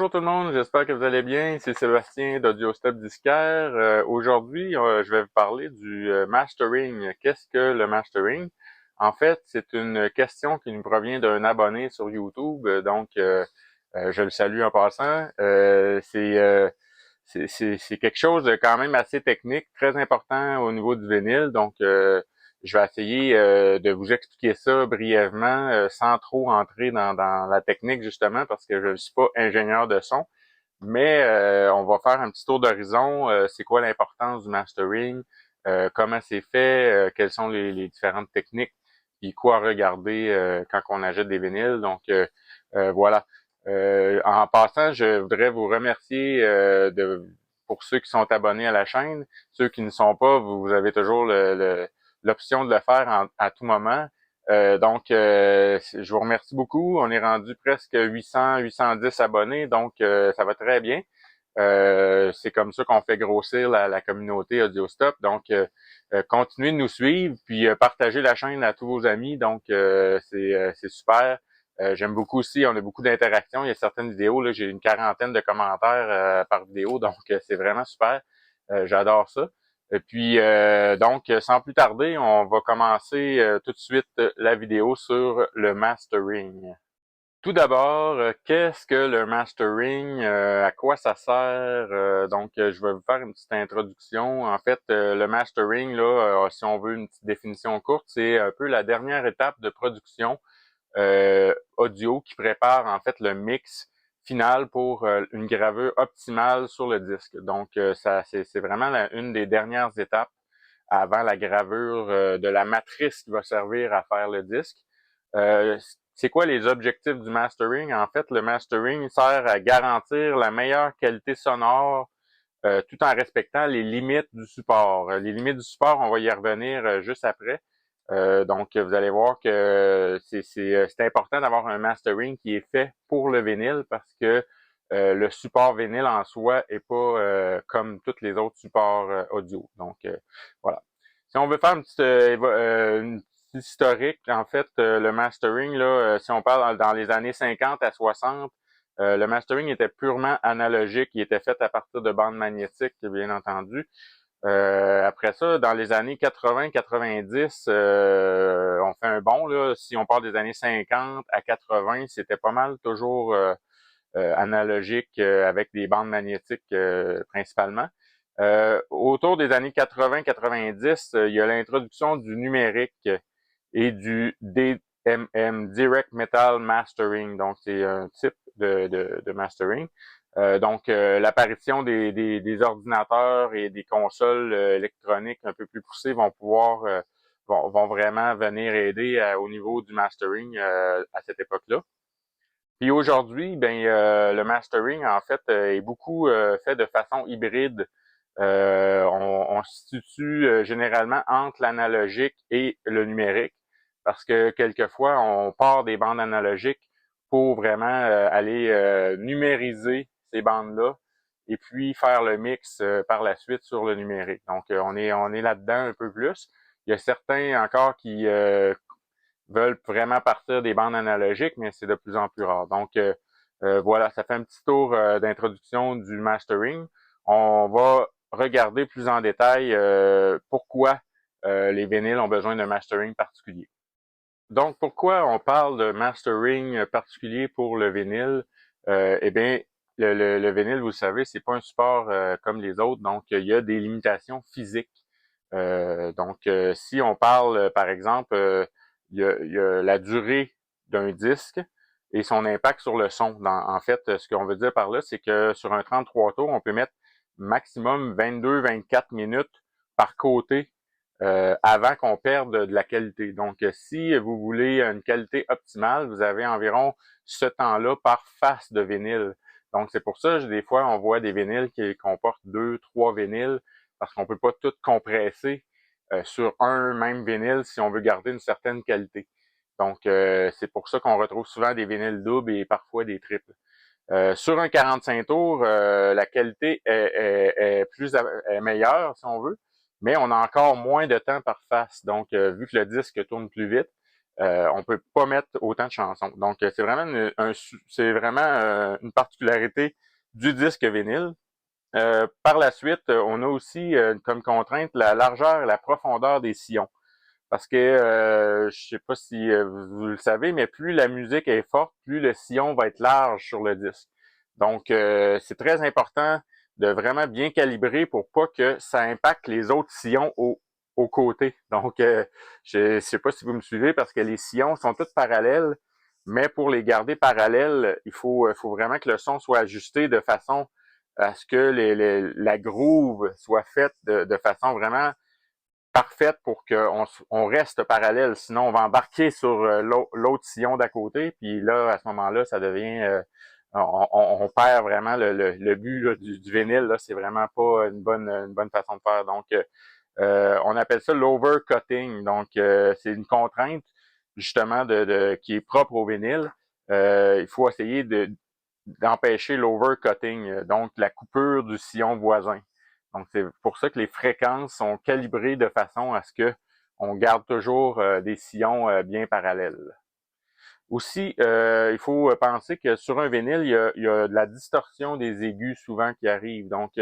Bonjour tout le monde, j'espère que vous allez bien. C'est Sébastien d'AudioStep Disquaire. Aujourd'hui, je vais vous parler du mastering. Qu'est-ce que le mastering? En fait, c'est une question qui nous provient d'un abonné sur YouTube, je le salue en passant. C'est quelque chose de quand même assez technique, très important au niveau du vinyle. Je vais essayer de vous expliquer ça brièvement, sans trop entrer dans la technique justement, parce que je ne suis pas ingénieur de son. Mais on va faire un petit tour d'horizon. C'est quoi l'importance du mastering? Comment c'est fait? Quelles sont les différentes techniques? Puis quoi regarder quand on achète des vinyles? Voilà. En passant, je voudrais vous remercier pour ceux qui sont abonnés à la chaîne. Ceux qui ne sont pas, vous avez toujours l'option de le faire à tout moment. Je vous remercie beaucoup. On est rendu presque 810 abonnés, ça va très bien. C'est comme ça qu'on fait grossir la communauté AudioStop. Continuez de nous suivre, puis partagez la chaîne à tous vos amis. C'est super. J'aime beaucoup aussi, on a beaucoup d'interactions. Il y a certaines vidéos, là, j'ai une quarantaine de commentaires par vidéo, c'est vraiment super. J'adore ça. Sans plus tarder, on va commencer tout de suite la vidéo sur le mastering. Tout d'abord, qu'est-ce que le mastering? À quoi ça sert? Je vais vous faire une petite introduction. En fait, le mastering, là, si on veut une petite définition courte, c'est un peu la dernière étape de production audio qui prépare en fait le mix final pour une gravure optimale sur le disque. C'est vraiment une des dernières étapes avant la gravure de la matrice qui va servir à faire le disque. C'est quoi les objectifs du mastering? En fait, le mastering sert à garantir la meilleure qualité sonore tout en respectant les limites du support. Les limites du support, on va y revenir juste après. Vous allez voir que c'est important d'avoir un mastering qui est fait pour le vinyle parce que le support vinyle en soi est pas comme tous les autres supports audio. Voilà. Si on veut faire une petite historique, en fait, le mastering, là, si on parle dans les années 50 à 60, le mastering était purement analogique, il était fait à partir de bandes magnétiques, bien entendu. Après ça, dans les années 80-90, on fait un bond, là. Si on parle des années 50 à 80, c'était pas mal toujours analogique avec des bandes magnétiques principalement. Autour des années 80-90, il y a l'introduction du numérique et du DMM, Direct Metal Mastering. Donc, c'est un type de mastering. L'apparition des ordinateurs et des consoles électroniques un peu plus poussées vont vraiment venir aider au niveau du mastering à cette époque-là. Puis aujourd'hui, le mastering, en fait, est beaucoup fait de façon hybride. On se situe généralement entre l'analogique et le numérique parce que quelquefois, on part des bandes analogiques pour vraiment aller numériser ces bandes-là et puis faire le mix par la suite sur le numérique. On est là-dedans un peu plus. Il y a certains encore qui veulent vraiment partir des bandes analogiques, mais c'est de plus en plus rare. Voilà, ça fait un petit tour d'introduction du mastering. On va regarder plus en détail pourquoi les vinyles ont besoin d'un mastering particulier. Donc, pourquoi on parle de mastering particulier pour le vinyle? Eh bien, le vinyle, vous le savez, c'est pas un support comme les autres, donc il y a des limitations physiques. Si on parle, par exemple, il y a la durée d'un disque et son impact sur le son. En fait, ce qu'on veut dire par là, c'est que sur un 33 tours, on peut mettre maximum 22-24 minutes par côté avant qu'on perde de la qualité. Si vous voulez une qualité optimale, vous avez environ ce temps-là par face de vinyle. Donc, c'est pour ça, des fois, on voit des vinyles qui comportent 2-3 vinyles parce qu'on peut pas tout compresser sur un même vinyle si on veut garder une certaine qualité. C'est pour ça qu'on retrouve souvent des vinyles doubles et parfois des triples. Sur un 45 tours, la qualité est meilleure, si on veut, mais on a encore moins de temps par face. Vu que le disque tourne plus vite, on peut pas mettre autant de chansons. Donc, c'est vraiment une particularité du disque vinyle. Par la suite, on a aussi comme contrainte la largeur et la profondeur des sillons. Parce que je sais pas si vous le savez, mais plus la musique est forte, plus le sillon va être large sur le disque. Donc, c'est très important de vraiment bien calibrer pour pas que ça impacte les autres sillons au côté. Donc, je sais pas si vous me suivez parce que les sillons sont tous parallèles, mais pour les garder parallèles, faut vraiment que le son soit ajusté de façon à ce que la groove soit faite de façon vraiment parfaite pour qu'on reste parallèle. Sinon, on va embarquer sur l'autre sillon d'à côté, puis là, à ce moment-là, ça devient... on perd vraiment le but là, du vinyle. Là, c'est vraiment pas une bonne façon de faire. Donc, on appelle ça l'overcutting. Donc, c'est une contrainte justement qui est propre au vinyle. Il faut essayer d'empêcher l'overcutting, donc la coupure du sillon voisin. Donc, c'est pour ça que les fréquences sont calibrées de façon à ce que on garde toujours des sillons bien parallèles. Aussi, il faut penser que sur un vinyle, il y a de la distorsion des aigus souvent qui arrive. Donc,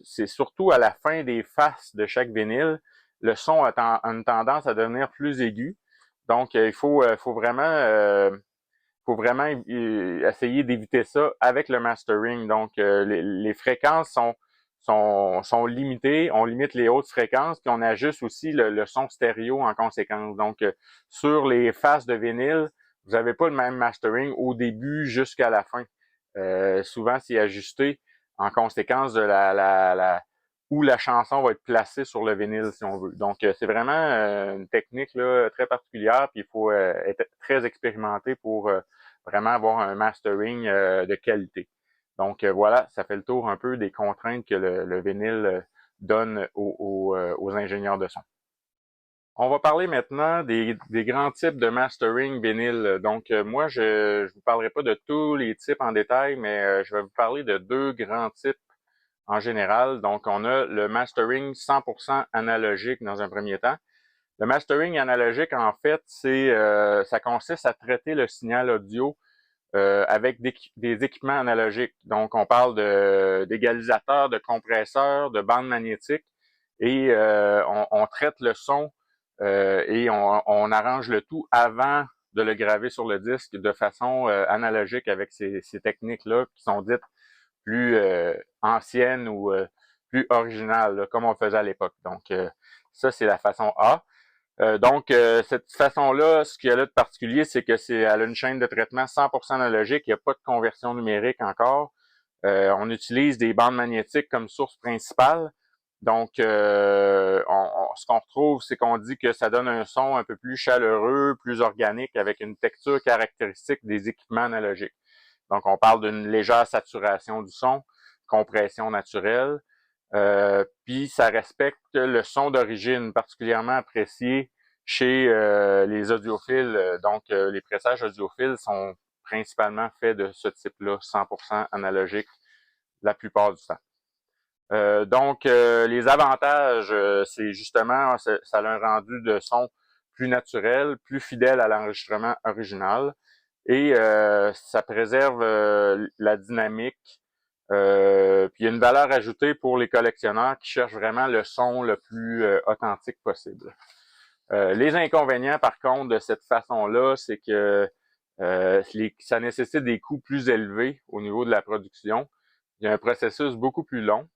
c'est surtout à la fin des faces de chaque vinyle, le son a une tendance à devenir plus aigu. Donc, il faut vraiment essayer d'éviter ça avec le mastering. Donc, les fréquences sont limitées. On limite les hautes fréquences, puis on ajuste aussi le son stéréo en conséquence. Donc, sur les faces de vinyle, vous n'avez pas le même mastering au début jusqu'à la fin. Souvent, c'est ajusté en conséquence de où la chanson va être placée sur le vinyle, si on veut. Donc, c'est vraiment une technique là, très particulière, puis il faut être très expérimenté pour vraiment avoir un mastering de qualité. Donc voilà, ça fait le tour un peu des contraintes que le vinyle donne aux ingénieurs de son. On va parler maintenant des grands types de mastering vinyle. Donc moi, je ne vous parlerai pas de tous les types en détail, mais je vais vous parler de deux grands types en général. Donc on a le mastering 100% analogique dans un premier temps. Le mastering analogique, en fait, ça consiste à traiter le signal audio avec des équipements analogiques. Donc, on parle d'égalisateurs, de compresseurs, de bandes magnétiques et on traite le son et on arrange le tout avant de le graver sur le disque de façon analogique avec ces techniques-là qui sont dites plus anciennes ou plus originales, là, comme on faisait à l'époque. Donc, ça, c'est la façon A. Donc, cette façon-là, ce qu'il y a là de particulier, c'est que elle a une chaîne de traitement 100% analogique, il n'y a pas de conversion numérique encore. On utilise des bandes magnétiques comme source principale. Donc, ce qu'on retrouve, c'est qu'on dit que ça donne un son un peu plus chaleureux, plus organique, avec une texture caractéristique des équipements analogiques. Donc, on parle d'une légère saturation du son, compression naturelle, puis ça respecte le son d'origine, particulièrement apprécié chez les audiophiles. Donc, les pressages audiophiles sont principalement faits de ce type-là, 100% analogique la plupart du temps. Donc, les avantages, c'est justement, ça a un rendu de son plus naturel, plus fidèle à l'enregistrement original, et ça préserve la dynamique. Puis il y a une valeur ajoutée pour les collectionneurs qui cherchent vraiment le son le plus authentique possible. Les inconvénients, par contre, de cette façon-là, c'est que ça nécessite des coûts plus élevés au niveau de la production. Il y a un processus beaucoup plus long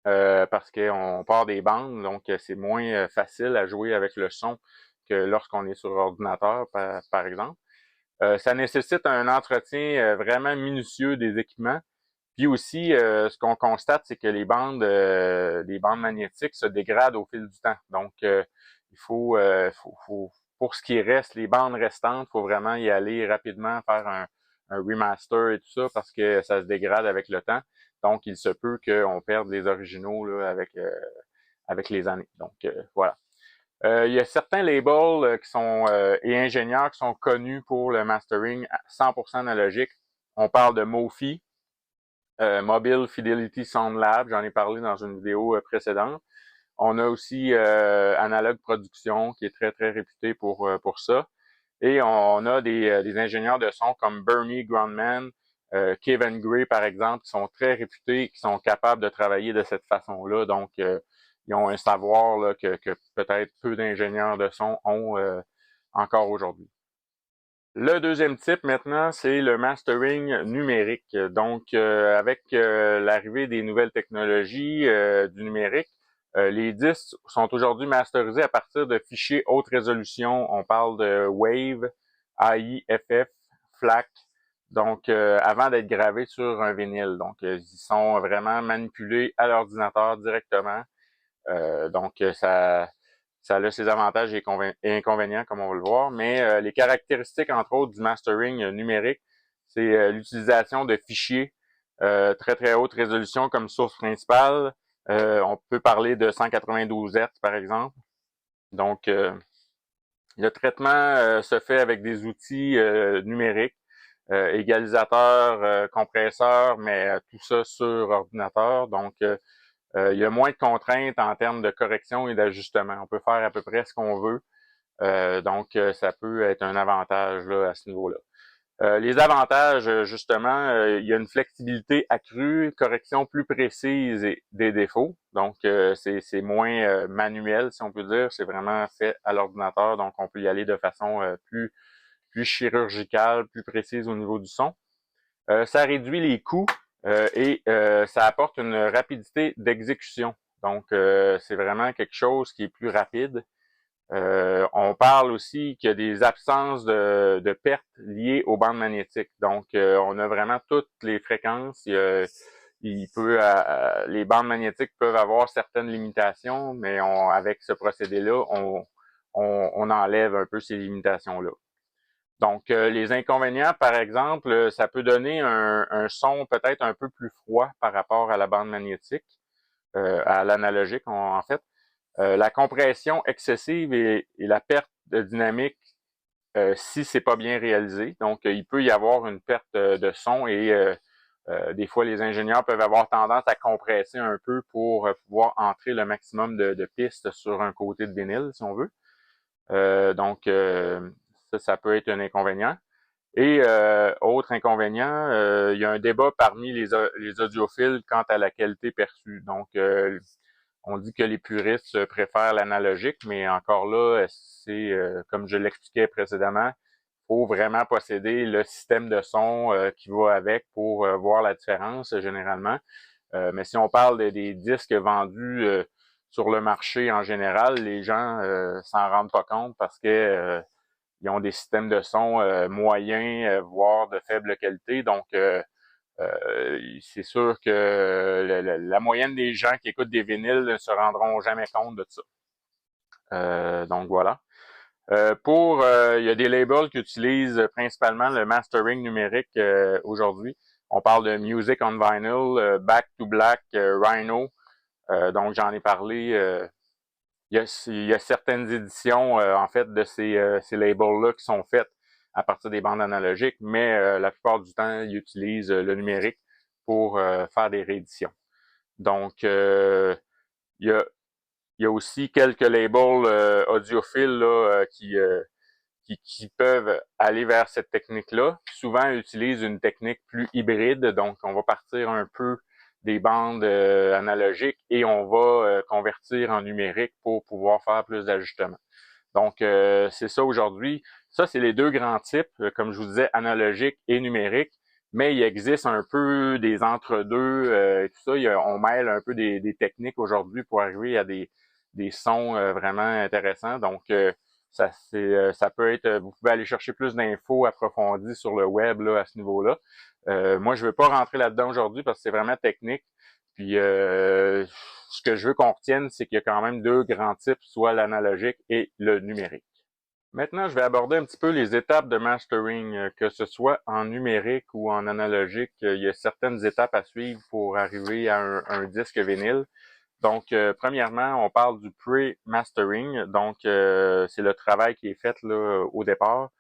parce qu'on part des bandes, donc c'est moins facile à jouer avec le son que lorsqu'on est sur ordinateur, par exemple. Ça nécessite un entretien vraiment minutieux des équipements. Puis aussi, ce qu'on constate, c'est que les bandes magnétiques se dégradent au fil du temps. Donc, il pour ce qui reste, les bandes restantes, il faut vraiment y aller rapidement, faire un remaster et tout ça, parce que ça se dégrade avec le temps. Donc, il se peut qu'on perde les originaux là, avec les années. Donc, voilà. Il y a certains labels et ingénieurs qui sont connus pour le mastering 100% analogique. On parle de Mofi, Mobile Fidelity Sound Lab, j'en ai parlé dans une vidéo précédente. On a aussi Analog Production qui est très très réputé pour ça. Et on a des ingénieurs de son comme Bernie Grundman, Kevin Gray par exemple, qui sont très réputés, qui sont capables de travailler de cette façon-là. Donc ils ont un savoir là, que peut-être peu d'ingénieurs de son ont encore aujourd'hui. Le deuxième type maintenant, c'est le mastering numérique. Donc, avec l'arrivée des nouvelles technologies du numérique, les disques sont aujourd'hui masterisés à partir de fichiers haute résolution. On parle de WAV, AIFF, FLAC. Donc, avant d'être gravés sur un vinyle. Donc, ils sont vraiment manipulés à l'ordinateur directement. Donc, ça a ses avantages et inconvénients, comme on va le voir, mais les caractéristiques, entre autres, du mastering numérique, c'est l'utilisation de fichiers très, très haute résolution comme source principale. On peut parler de 192 Hz, par exemple. Donc, le traitement se fait avec des outils numériques, égalisateurs, compresseurs, mais tout ça sur ordinateur. Donc, il y a moins de contraintes en termes de correction et d'ajustement. On peut faire à peu près ce qu'on veut. Donc, ça peut être un avantage là, à ce niveau-là. Les avantages, justement, il y a une flexibilité accrue, correction plus précise et des défauts. Donc, c'est moins manuel, si on peut dire. C'est vraiment fait à l'ordinateur, donc on peut y aller de façon plus chirurgicale, plus précise au niveau du son. Ça réduit les coûts et ça apporte une rapidité d'exécution. Donc, c'est vraiment quelque chose qui est plus rapide. On parle aussi qu'il y a des absences de pertes liées aux bandes magnétiques. Donc, on a vraiment toutes les fréquences. Les bandes magnétiques peuvent avoir certaines limitations, mais avec ce procédé-là, on enlève un peu ces limitations-là. Donc, les inconvénients, par exemple, ça peut donner un son peut-être un peu plus froid par rapport à la bande magnétique, à l'analogique en fait. La compression excessive et la perte de dynamique si c'est pas bien réalisé. Donc, il peut y avoir une perte de son et des fois, les ingénieurs peuvent avoir tendance à compresser un peu pour pouvoir entrer le maximum de pistes sur un côté de vinyle, si on veut. Donc, ça peut être un inconvénient. Et autre inconvénient, il y a un débat parmi les audiophiles quant à la qualité perçue. Donc, on dit que les puristes préfèrent l'analogique, mais encore là, c'est comme je l'expliquais précédemment, il faut vraiment posséder le système de son qui va avec pour voir la différence généralement. Mais si on parle des disques vendus sur le marché en général, les gens s'en rendent pas compte parce que ils ont des systèmes de son moyens, voire de faible qualité. Donc, c'est sûr que la moyenne des gens qui écoutent des vinyles ne se rendront jamais compte de ça. Donc, voilà. Il y a des labels qui utilisent principalement le mastering numérique aujourd'hui. On parle de Music on Vinyl, Back to Black, Rhino. Donc, j'en ai parlé. Il y a certaines éditions, en fait, de ces labels-là qui sont faites à partir des bandes analogiques, mais la plupart du temps, ils utilisent le numérique pour faire des rééditions. Donc, il y a, il y a aussi quelques labels audiophiles là, qui peuvent aller vers cette technique-là. Souvent, ils utilisent une technique plus hybride, donc on va partir un peu des bandes analogiques et on va convertir en numérique pour pouvoir faire plus d'ajustements. Donc, c'est ça aujourd'hui. Ça, c'est les deux grands types, comme je vous disais, analogique et numérique. Mais il existe un peu des entre-deux et tout ça. On mêle un peu des techniques aujourd'hui pour arriver à des sons vraiment intéressants. Donc, ça peut être, vous pouvez aller chercher plus d'infos approfondies sur le web là, à ce niveau-là. Moi, je ne veux pas rentrer là-dedans aujourd'hui parce que c'est vraiment technique. Puis, ce que je veux qu'on retienne, c'est qu'il y a quand même deux grands types, soit l'analogique et le numérique. Maintenant, je vais aborder un petit peu les étapes de mastering, que ce soit en numérique ou en analogique. Il y a certaines étapes à suivre pour arriver à un disque vinyle. Donc, premièrement, on parle du pre-mastering. Donc, c'est le travail qui est fait là, au départ.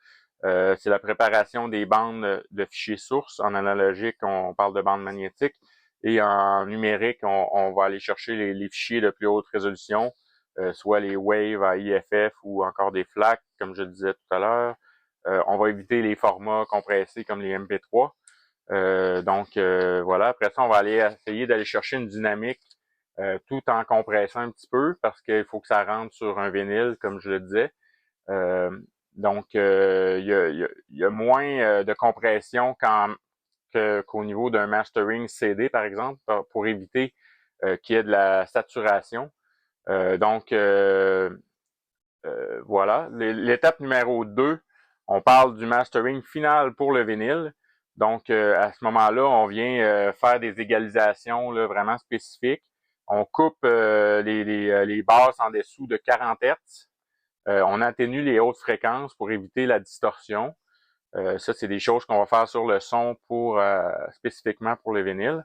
C'est la préparation des bandes de fichiers sources. En analogique, on parle de bandes magnétiques. Et en numérique, on va aller chercher les fichiers de plus haute résolution, soit les waves à IFF ou encore des FLAC, comme je le disais tout à l'heure. On va éviter les formats compressés comme les MP3. Voilà. Après ça, on va aller essayer d'aller chercher une dynamique tout en compressant un petit peu parce qu'il faut que ça rentre sur un vinyle, comme je le disais. Euh, il y a moins de compression qu'au niveau d'un mastering CD, par exemple, pour éviter qu'il y ait de la saturation. Euh, donc, euh, voilà. L'étape numéro 2, on parle du mastering final pour le vinyle. Donc, à ce moment-là, on vient faire des égalisations là, vraiment spécifiques. On coupe les basses en dessous de 40 Hz. On atténue les hautes fréquences pour éviter la distorsion. Ça, c'est des choses qu'on va faire sur le son pour spécifiquement pour le vinyle.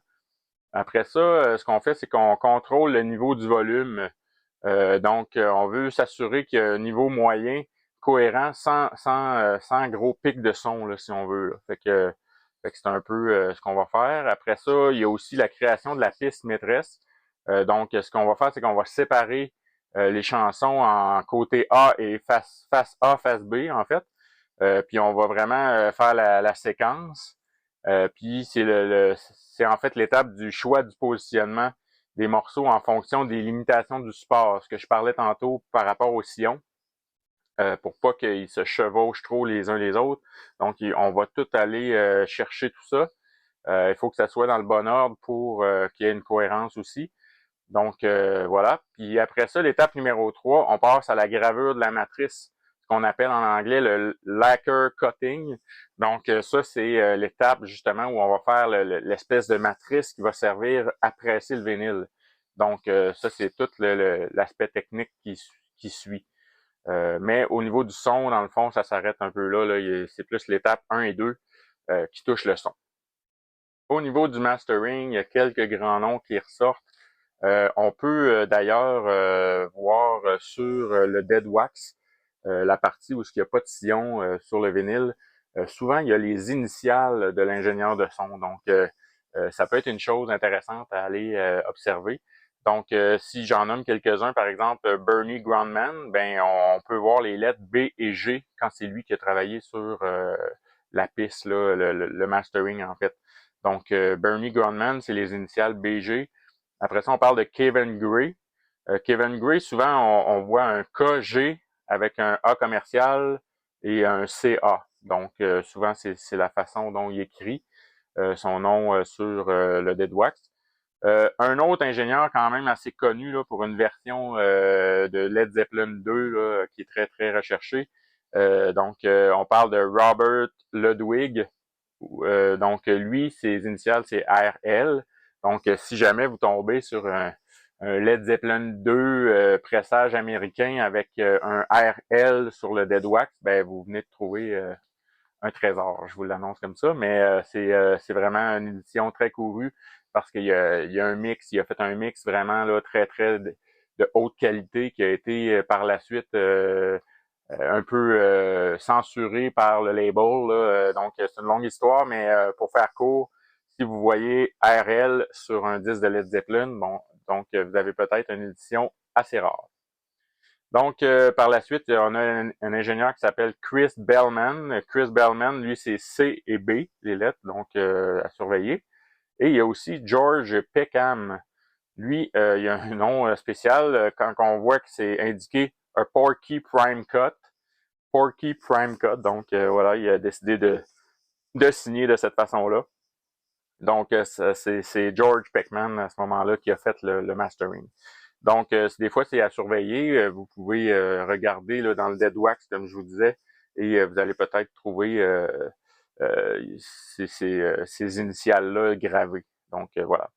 Après ça, ce qu'on fait, c'est qu'on contrôle le niveau du volume. On veut s'assurer qu'il y a un niveau moyen cohérent sans gros pic de son, là, si on veut. Là. Fait que c'est un peu ce qu'on va faire. Après ça, il y a aussi la création de la piste maîtresse. Ce qu'on va faire, c'est qu'on va séparer les chansons en côté A et face A, face B, en fait. Puis on va vraiment faire la séquence. Puis c'est en fait l'étape du choix du positionnement des morceaux en fonction des limitations du support, ce que je parlais tantôt par rapport au sillon, pour pas qu'ils se chevauchent trop les uns les autres. Donc, on va tout aller chercher tout ça. Il faut que ça soit dans le bon ordre pour qu'il y ait une cohérence aussi. Voilà. Puis après ça, l'étape numéro 3, on passe à la gravure de la matrice, ce qu'on appelle en anglais le lacquer cutting. Ça, c'est l'étape justement où on va faire l'espèce de matrice qui va servir à presser le vinyle. Ça, c'est tout l'aspect technique qui suit. Mais au niveau du son, dans le fond, ça s'arrête un peu là. C'est plus l'étape 1 et 2 qui touchent le son. Au niveau du mastering, il y a quelques grands noms qui ressortent. On peut d'ailleurs voir sur le Dead Wax, la partie où il n'y a pas de sillon sur le vinyle. Souvent, il y a les initiales de l'ingénieur de son. Ça peut être une chose intéressante à aller observer. Si j'en nomme quelques-uns, par exemple, Bernie Grundman, ben on peut voir les lettres B et G quand c'est lui qui a travaillé sur la piste, là, le mastering, en fait. Bernie Grundman, c'est les initiales BG. Après ça, on parle de Kevin Gray. Kevin Gray, souvent, on voit un KG avec un A commercial et un CA. Souvent, c'est la façon dont il écrit son nom sur le Dead Wax. Un autre ingénieur quand même assez connu là, pour une version de Led Zeppelin 2 là, qui est très, très recherchée. On parle de Robert Ludwig. Lui, ses initiales, c'est RL. Si jamais vous tombez sur un Led Zeppelin 2 pressage américain avec un RL sur le Dead Wax, ben vous venez de trouver un trésor, je vous l'annonce comme ça, mais c'est vraiment une édition très courue parce il y a un mix, il a fait un mix vraiment là, très, très de haute qualité qui a été par la suite un peu censuré par le label. Là. C'est une longue histoire, mais pour faire court, si vous voyez RL sur un disque de Led Zeppelin, vous avez peut-être une édition assez rare. Par la suite, on a un ingénieur qui s'appelle Chris Bellman. Chris Bellman, lui, c'est C et B, les lettres, à surveiller. Et il y a aussi George Peckham. Lui, il y a un nom spécial quand on voit que c'est indiqué un Porky Prime Cut. Porky Prime Cut. Voilà, il a décidé de signer de cette façon-là. C'est George Peckman à ce moment-là qui a fait le mastering. Des fois, c'est à surveiller. Vous pouvez regarder là, dans le Dead Wax, comme je vous disais, et vous allez peut-être trouver ces initiales-là gravées. Voilà.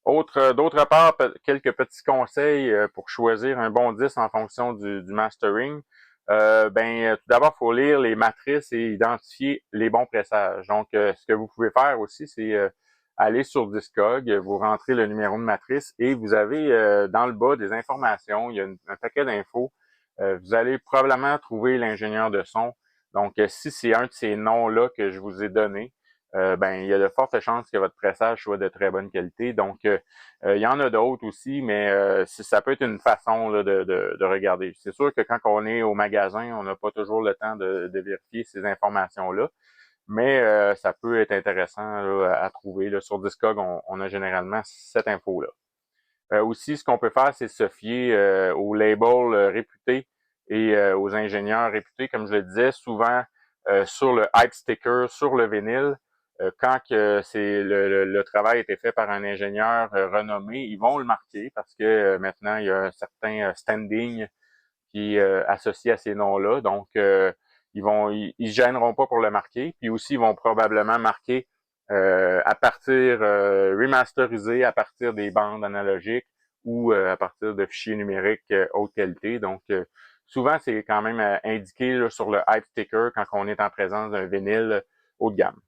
D'autre part, quelques petits conseils pour choisir un bon disque en fonction du mastering. Tout d'abord, il faut lire les matrices et identifier les bons pressages. Ce que vous pouvez faire aussi, c'est aller sur Discog, vous rentrez le numéro de matrice et vous avez dans le bas des informations. Il y a un paquet d'infos. Vous allez probablement trouver l'ingénieur de son. Si c'est un de ces noms-là que je vous ai donné, ben il y a de fortes chances que votre pressage soit de très bonne qualité. Donc, il y en a d'autres aussi, mais ça peut être une façon là, de regarder. C'est sûr que quand on est au magasin, on n'a pas toujours le temps de vérifier ces informations-là, mais ça peut être intéressant là, à trouver. Là. Sur Discog, on a généralement cette info-là. Aussi, ce qu'on peut faire, c'est se fier aux labels réputés et aux ingénieurs réputés. Comme je le disais, souvent sur le hype sticker, sur le vinyle, quand que c'est le travail a été fait par un ingénieur renommé, ils vont le marquer parce que maintenant, il y a un certain standing qui est associé à ces noms-là. Donc, ils se gêneront pas pour le marquer. Puis aussi, ils vont probablement marquer à partir remasterisé à partir des bandes analogiques ou à partir de fichiers numériques haute qualité. Donc, souvent, c'est quand même indiqué là, sur le hype sticker quand on est en présence d'un vinyle haut de gamme.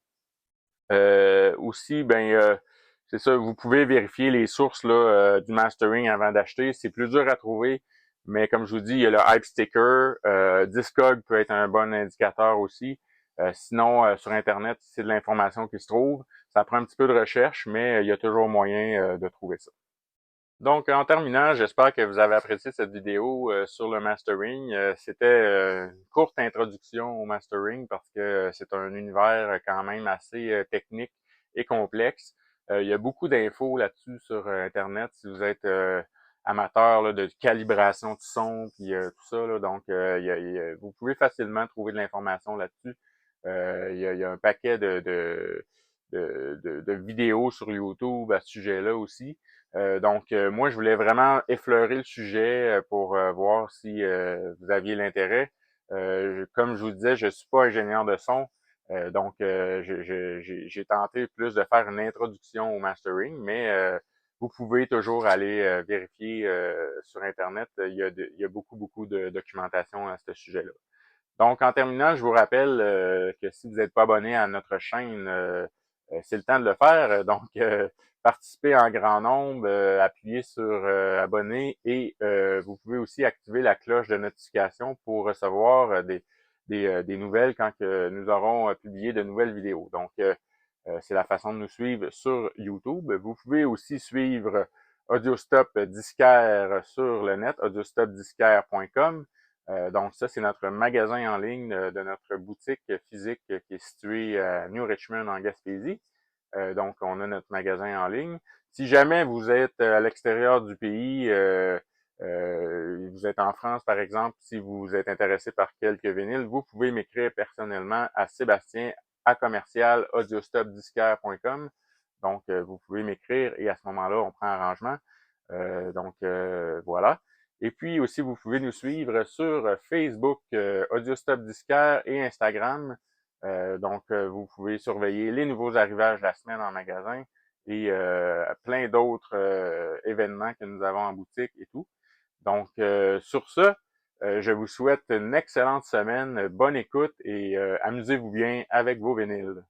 Aussi, ben c'est ça, vous pouvez vérifier les sources là, du mastering avant d'acheter. C'est plus dur à trouver, mais comme je vous dis, il y a le hype sticker. Discog peut être un bon indicateur aussi. Sinon, sur Internet, c'est de l'information qui se trouve. Ça prend un petit peu de recherche, mais il y a toujours moyen de trouver ça. Donc, en terminant, j'espère que vous avez apprécié cette vidéo sur le mastering. C'était une courte introduction au mastering parce que c'est un univers quand même assez technique et complexe. Il y a beaucoup d'infos là-dessus sur Internet si vous êtes amateur là, de calibration de son puis tout ça. Là, donc, vous pouvez facilement trouver de l'information là-dessus. Il y a un paquet de vidéos sur YouTube à ce sujet-là aussi. Donc, moi, je voulais vraiment effleurer le sujet pour voir si vous aviez l'intérêt. Comme je vous disais, je suis pas ingénieur de son, donc j'ai tenté plus de faire une introduction au mastering, mais vous pouvez toujours aller vérifier sur Internet. Il y a beaucoup de documentation à ce sujet-là. Donc, en terminant, je vous rappelle que si vous n'êtes pas abonné à notre chaîne, c'est le temps de le faire. Donc, participez en grand nombre, appuyez sur abonner et vous pouvez aussi activer la cloche de notification pour recevoir des nouvelles quand que nous aurons publié de nouvelles vidéos. Donc, c'est la façon de nous suivre sur YouTube. Vous pouvez aussi suivre AudioStop Disquaire sur le net, audiostopdisquaire.com. Donc ça, c'est notre magasin en ligne de notre boutique physique qui est située à New Richmond en Gaspésie. Donc, on a notre magasin en ligne. Si jamais vous êtes à l'extérieur du pays, vous êtes en France, par exemple, si vous êtes intéressé par quelques vinyles, vous pouvez m'écrire personnellement à Sébastien à commercial audiostopdisquaire.com. Donc, vous pouvez m'écrire et à ce moment-là, on prend arrangement. Voilà. Et puis aussi, vous pouvez nous suivre sur Facebook, Audiostop Disquaire et Instagram. Vous pouvez surveiller les nouveaux arrivages de la semaine en magasin et plein d'autres événements que nous avons en boutique et tout. Donc, sur ce, je vous souhaite une excellente semaine, bonne écoute et amusez-vous bien avec vos vinyles.